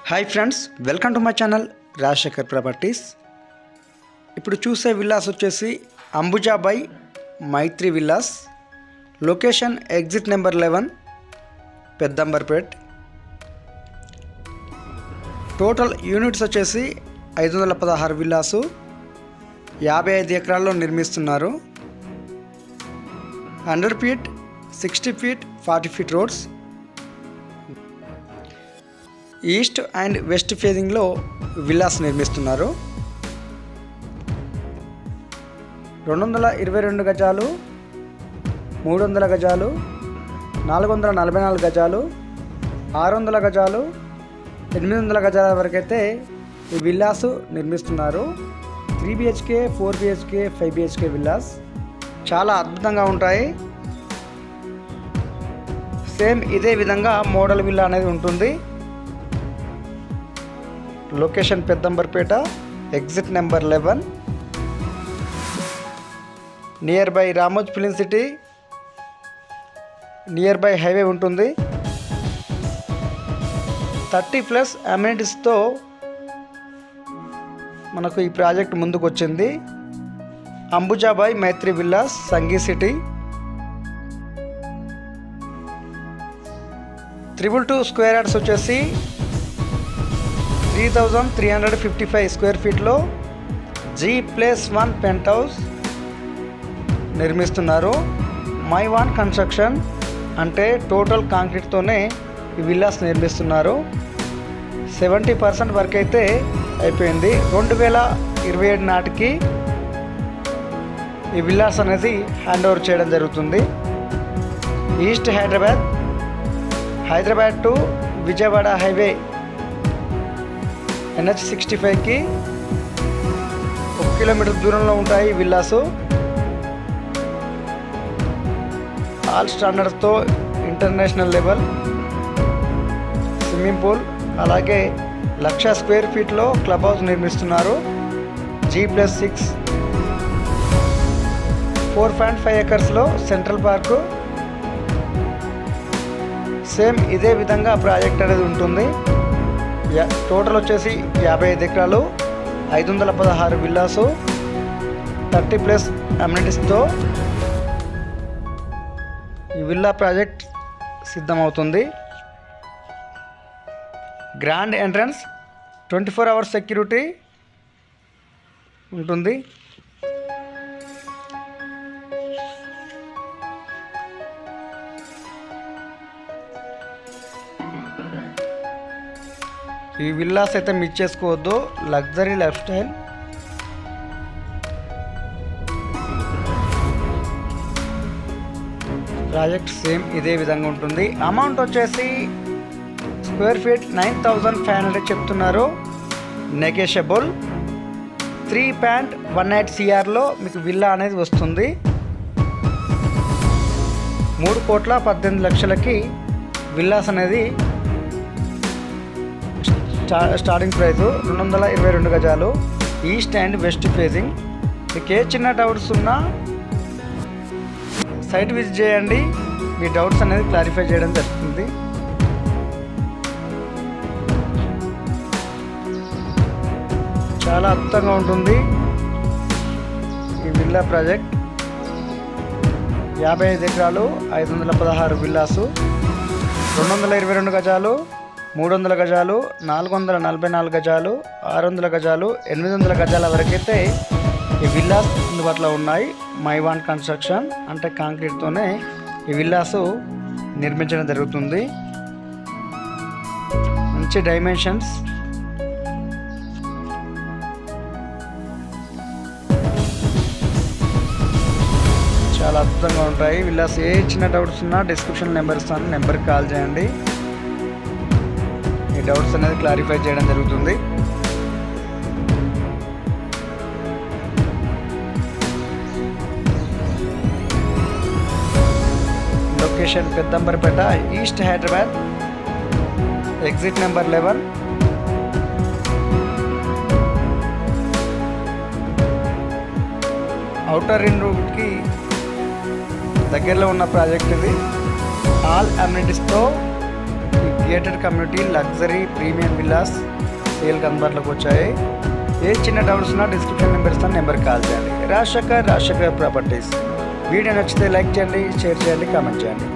Hi friends, welcome to my channel Rajasekhar properties. ఇప్పుడు చూసే villas వచ్చేసి Ambuja by Maitri villas. Location exit number 11 Peddamberpet. Total units వచ్చేసి 516 villas 55 ఎకరాల్లో నిర్మిస్తున్నారు. 100 feet, 60 feet, 40 feet roads. East and west ఫేజింగ్లో villas నిర్మిస్తున్నారు. 222 గజాలు, 300 గజాలు, 444 గజాలు, 600 గజాలు, 800 గజాల వరకైతే ఈ విల్లాస్ నిర్మిస్తున్నారు. 3 BHK, 4 BHK, 5 BHK విల్లాస్ చాలా అద్భుతంగా ఉంటాయి. సేమ్ ఇదే విధంగా మోడల్ విల్లా అనేది ఉంటుంది. Location Peddamberpet, exit number 11, near by Ramoji film city, near by highway ఉంటుంది. 30+ అమ్యూనిటీస్తో మనకు ఈ ప్రాజెక్ట్ ముందుకు వచ్చింది. Ambuja by Maitri villas, Sanghi city. 222 square yards వచ్చేసి 3355 స్క్వేర్ ఫీట్లో G+1 పెంట్ హౌస్ నిర్మిస్తున్నారు. మై వన్ కన్స్ట్రక్షన్ అంటే టోటల్ కాంక్రీట్తోనే ఈ విల్లాస్ నిర్మిస్తున్నారు. 70% వరకు అయితే అయిపోయింది. 2027 నాటికి ఈ విల్లాస్ అనేది హ్యాండ్ ఓవర్ చేయడం జరుగుతుంది. East Hyderabad to Vijayawada highway NH65కి 1 కిలోమీటర్ దూరంలో ఉంటాయి విల్లాసు. ఆల్ స్టాండర్డ్స్తో ఇంటర్నేషనల్ లెవెల్ స్విమ్మింగ్ పూల్, అలాగే 1,00,000 స్క్వేర్ ఫీట్లో క్లబ్ హౌస్ నిర్మిస్తున్నారు. G+6 4.5 ఎకర్స్లో central park. సేమ్ ఇదే విధంగా ప్రాజెక్ట్ అనేది ఉంటుంది. టోటల్ వచ్చేసి 55 ఎకరాలు, 516 విల్లాసు, 30+ అమ్యూనిటీస్తో ఈ విల్లా ప్రాజెక్ట్ సిద్ధమవుతుంది. గ్రాండ్ ఎంట్రన్స్, 24 అవర్స్ సెక్యూరిటీ ఉంటుంది. ఈ విల్లాస్ అయితే మిస్ చేసుకోవద్దు. Luxury lifestyle. Project same ఇదే విధంగా ఉంటుంది. అమౌంట్ వచ్చేసి స్క్వేర్ ఫీట్ 9,500 చెప్తున్నారు. నెగోషియబుల్. 3.18 CRలో మీకు విల్లా అనేది వస్తుంది. 3,18,00,000కి విల్లాస్ అనేది స్టార్టింగ్ ప్రైస్. 222 గజాలు, ఈస్ట్ అండ్ వెస్ట్ ఫేజింగ్. మీకు ఏ చిన్న డౌట్స్ ఉన్నా సైట్ విజిట్ చేయండి, మీ డౌట్స్ అనేది క్లారిఫై చేయడం జరుగుతుంది. చాలా అద్భుతంగా ఉంటుంది ఈ విల్లా ప్రాజెక్ట్. 55 ఎకరాలు, 516 విల్లాసు, 222 గజాలు, 300 గజాలు, 444 గజాలు, 600 గజాలు, 800 గజాల వరకైతే ఈ విల్లాస్ అందుబాటులో ఉన్నాయి. మై వన్ కన్స్ట్రక్షన్ అంటే కాంక్రీట్తోనే ఈ విల్లాసు నిర్మించడం జరుగుతుంది. మంచి డైమెన్షన్స్. చాలా అద్భుతంగా ఉంటాయి విల్లాస్. ఏ చిన్న డౌట్స్ ఉన్నా డిస్క్రిప్షన్ నెంబర్ ఇస్తాను, నెంబర్కి కాల్ చేయండి. ఈ డౌట్స్ అనేది క్లారిఫై చేయడం జరుగుతుంది. Location Peddamberpet, east Hyderabad, exit number 11, outer ring రోడ్కి దగ్గరలో ఉన్న ప్రాజెక్ట్ ఇది. ఆల్ అమ్యూనిటీస్తో gated community luxury premium villas సేల్కి అందుబాటులోకి వచ్చాయి. ఏ చిన్న డౌట్స్ ఉన్నా డిస్క్రిప్షన్ నెంబర్ ఇస్తాను, నెంబర్కి కాల్ చేయండి. రాజశేఖర్ ప్రాపర్టీస్. వీడియో నచ్చితే లైక్ చేయండి, షేర్ చేయండి, కామెంట్ చేయండి.